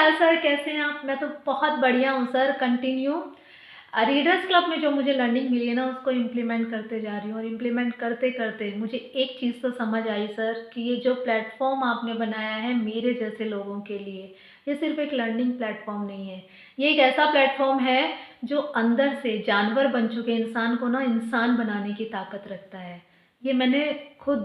हाल sir, कैसे हैं आप? मैं तो बहुत बढ़िया हूँ सर। कंटिन्यू रीडर्स क्लब में जो मुझे लर्निंग मिली है ना, उसको इम्प्लीमेंट करते जा रही हूँ। और इम्प्लीमेंट करते करते मुझे एक चीज़ तो समझ आई सर कि ये जो प्लेटफॉर्म आपने बनाया है मेरे जैसे लोगों के लिए, ये सिर्फ एक लर्निंग प्लेटफॉर्म नहीं है। ये एक ऐसा प्लेटफॉर्म है जो अंदर से जानवर बन चुके इंसान को ना इंसान बनाने की ताकत रखता है। ये मैंने खुद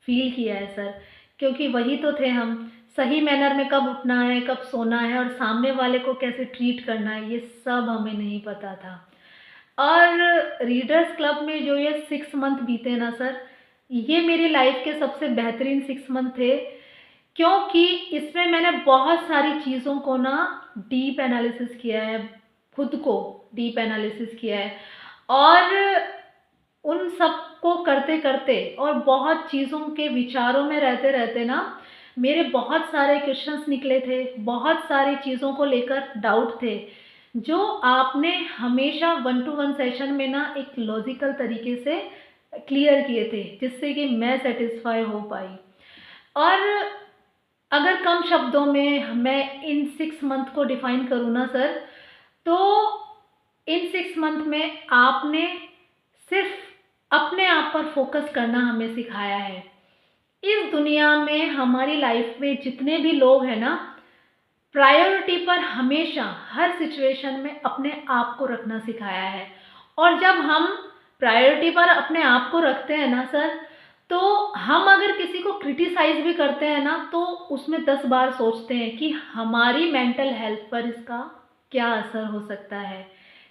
फील किया है सर, क्योंकि वही तो थे हम। सही मैनर में कब उठना है, कब सोना है और सामने वाले को कैसे ट्रीट करना है, ये सब हमें नहीं पता था। और रीडर्स क्लब में जो ये 6 मंथ बीते ना सर, ये मेरी लाइफ के सबसे बेहतरीन 6 मंथ थे, क्योंकि इसमें मैंने बहुत सारी चीज़ों को ना डीप एनालिसिस किया है, खुद को डीप एनालिसिस किया है। और उन सब को करते करते और बहुत चीज़ों के विचारों में रहते रहते ना मेरे बहुत सारे क्वेश्चंस निकले थे, बहुत सारी चीज़ों को लेकर डाउट थे, जो आपने हमेशा 1 to 1 सेशन में ना एक लॉजिकल तरीके से क्लियर किए थे, जिससे कि मैं सेटिस्फाई हो पाई। और अगर कम शब्दों में मैं इन 6 मंथ को डिफाइन करूँ ना सर, तो इन 6 मंथ में आपने सिर्फ अपने आप पर फोकस करना हमें सिखाया है। इस दुनिया में हमारी लाइफ में जितने भी लोग हैं ना, प्रायोरिटी पर हमेशा हर सिचुएशन में अपने आप को रखना सिखाया है। और जब हम प्रायोरिटी पर अपने आप को रखते हैं ना सर, तो हम अगर किसी को क्रिटिसाइज भी करते हैं ना, तो उसमें 10 बार सोचते हैं कि हमारी मेंटल हेल्थ पर इसका क्या असर हो सकता है,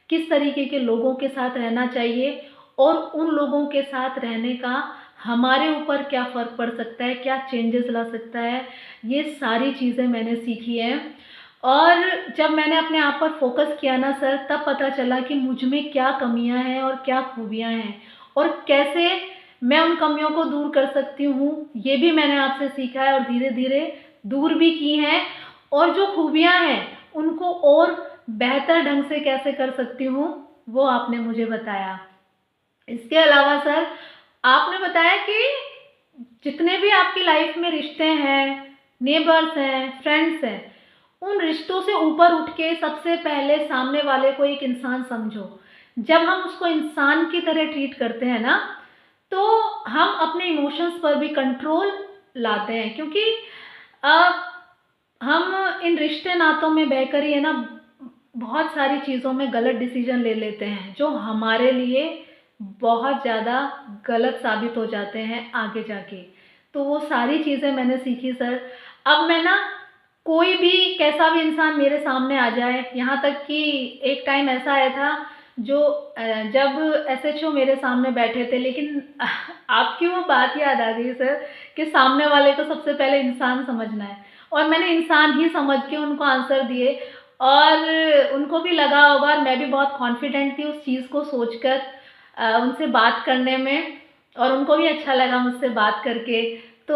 किस तरीके के लोगों के साथ रहना चाहिए और उन लोगों के साथ रहने का हमारे ऊपर क्या फ़र्क पड़ सकता है, क्या चेंजेस ला सकता है। ये सारी चीज़ें मैंने सीखी हैं। और जब मैंने अपने आप पर फोकस किया ना सर, तब पता चला कि मुझ में क्या कमियां हैं और क्या खूबियां हैं, और कैसे मैं उन कमियों को दूर कर सकती हूँ, ये भी मैंने आपसे सीखा है और धीरे धीरे दूर भी की हैं। और जो खूबियां हैं उनको और बेहतर ढंग से कैसे कर सकती हूँ, वो आपने मुझे बताया। इसके अलावा सर, आपने बताया कि जितने भी आपकी लाइफ में रिश्ते हैं, नेबर्स हैं, फ्रेंड्स हैं, उन रिश्तों से ऊपर उठ के सबसे पहले सामने वाले को एक इंसान समझो। जब हम उसको इंसान की तरह ट्रीट करते हैं ना, तो हम अपने इमोशंस पर भी कंट्रोल लाते हैं, क्योंकि अ, हम इन रिश्ते नातों में बहकर ही है ना, बहुत सारी चीज़ों में गलत डिसीजन ले लेते हैं, जो हमारे लिए बहुत ज़्यादा गलत साबित हो जाते हैं आगे जाके। तो वो सारी चीज़ें मैंने सीखी सर। अब मैं ना, कोई भी कैसा भी इंसान मेरे सामने आ जाए, यहाँ तक कि एक टाइम ऐसा आया था जो जब एसएचओ मेरे सामने बैठे थे, लेकिन आपकी वो बात याद आ गई सर कि सामने वाले को सबसे पहले इंसान समझना है, और मैंने इंसान ही समझ के उनको आंसर दिए। और उनको भी लगा होगा, और मैं भी बहुत कॉन्फिडेंट थी उस चीज़ को सोचकर उनसे बात करने में, और उनको भी अच्छा लगा मुझसे बात करके। तो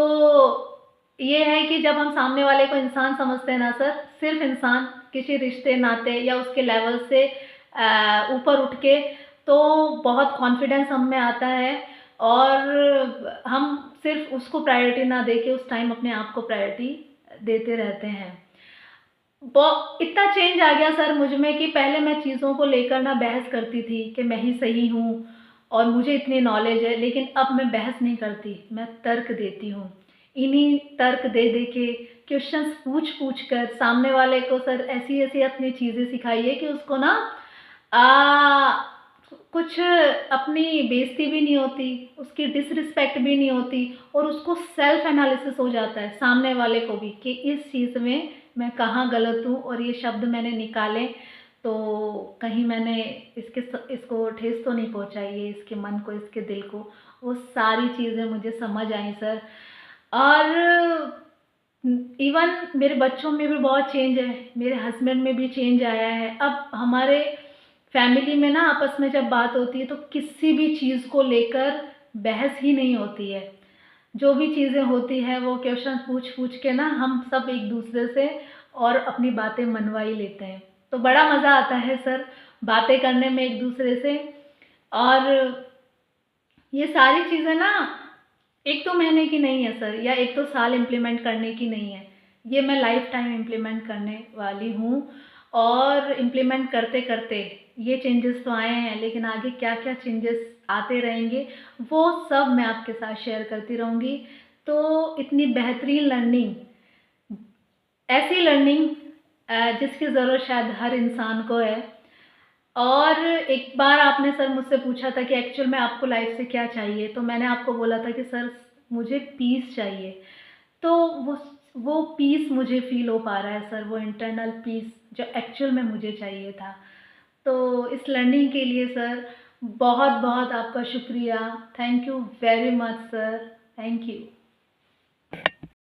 ये है कि जब हम सामने वाले को इंसान समझते हैं ना सर, सिर्फ इंसान, किसी रिश्ते नाते या उसके लेवल से ऊपर उठ के, तो बहुत कॉन्फिडेंस हम में आता है। और हम सिर्फ उसको प्रायोरिटी ना देके उस टाइम अपने आप को प्रायोरिटी देते रहते हैं। इतना चेंज आ गया सर मुझ में कि पहले मैं चीज़ों को लेकर ना बहस करती थी कि मैं ही सही हूँ और मुझे इतनी नॉलेज है, लेकिन अब मैं बहस नहीं करती, मैं तर्क देती हूँ। इन्हीं तर्क दे दे के, क्वेश्चंस पूछ पूछ कर सामने वाले को सर ऐसी ऐसी अपनी चीज़ें सिखाइए कि उसको ना कुछ अपनी बेइज्जती भी नहीं होती, उसकी डिसरिस्पेक्ट भी नहीं होती, और उसको सेल्फ एनालिसिस हो जाता है सामने वाले को भी कि इस चीज़ में मैं कहाँ गलत हूँ, और ये शब्द मैंने निकाले तो कहीं मैंने इसको ठेस तो नहीं पहुँचाई है, इसके मन को, इसके दिल को। वो सारी चीज़ें मुझे समझ आई सर। और इवन मेरे बच्चों में भी बहुत चेंज है, मेरे हस्बैंड में भी चेंज आया है। अब हमारे फैमिली में ना आपस में जब बात होती है तो किसी भी चीज़ को लेकर बहस ही नहीं होती है। जो भी चीज़ें होती हैं वो क्वेश्चन पूछ पूछ के ना हम सब एक दूसरे से और अपनी बातें मनवा ही लेते हैं। तो बड़ा मज़ा आता है सर बातें करने में एक दूसरे से। और ये सारी चीज़ें ना 1-2 महीने की नहीं है सर, या 1-2 साल इम्प्लीमेंट करने की नहीं है। ये मैं लाइफ टाइम इम्प्लीमेंट करने वाली हूँ और इम्प्लीमेंट करते-करते ये चेंजेस तो आए हैं, लेकिन आगे क्या-क्या चेंजेस आते रहेंगे, वो सब मैं आपके साथ शेयर करती रहूँगी। तो इतनी बेहतरीन लर्निंग, ऐसी लर्निंग जिसकी ज़रूरत शायद हर इंसान को है। और एक बार आपने सर मुझसे पूछा था कि एक्चुअल में आपको लाइफ से क्या चाहिए? तो मैंने आपको बोला था कि सर मुझे पीस चाहिए। तो वो पीस मुझे फ़ील हो पा रहा है सर, वो इंटरनल पीस जो एक्चुअल में मुझे चाहिए था। तो इस लर्निंग के लिए सर बहुत-बहुत आपका शुक्रिया। Thank you very much sir. Thank you.